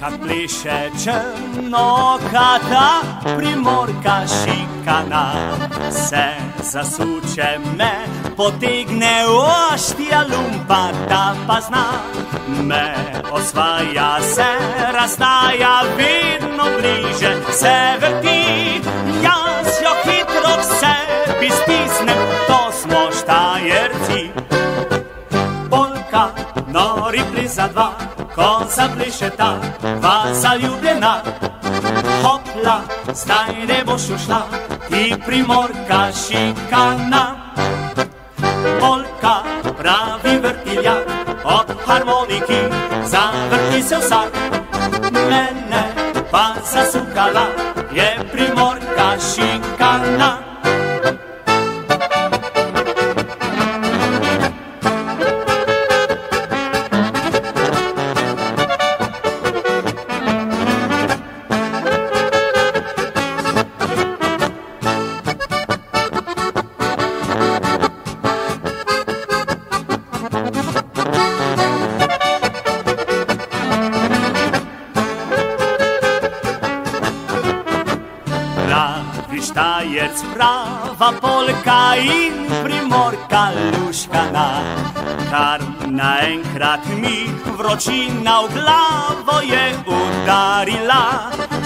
Kad pliše črnokata, primorka šikana, se zasuče me, potegne oštja lumpata, pa zna me osvaja, se razdaja, vedno bliže se vrti. Jaz jo hitro k sebi stisnem, to smo Štajerci. Polka, nori ples za dva, ko zaplešeta dva zaljubljena. Hopla, zdaj ne boš ušla, ti primorka šikana. Polka, pravi vrtiljak, ob harmoniki zavrti se vsak. Mene pa zasukala je primorka šikana. Štajerc prava polka in primorka luškana, kar naenkrat mi vročina v glavo je udarila.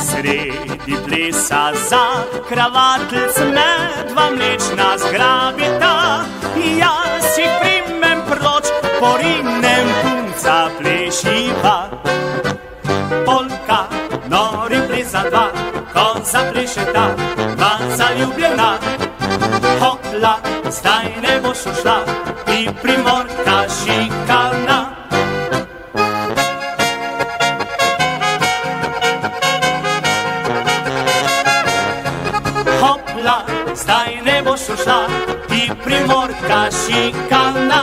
Sredi plesa za kravatelc me dva mlečna zgrabita. Jaz jih primem proč, porinem, punca plešiva. Polka, nori ples za dva, ko zaplešeta dva zaljubljena. Hopla, zdaj ne boš ušla, ti primorka šikana. Hopla, zdaj ne boš ušla, ti primorka šikana.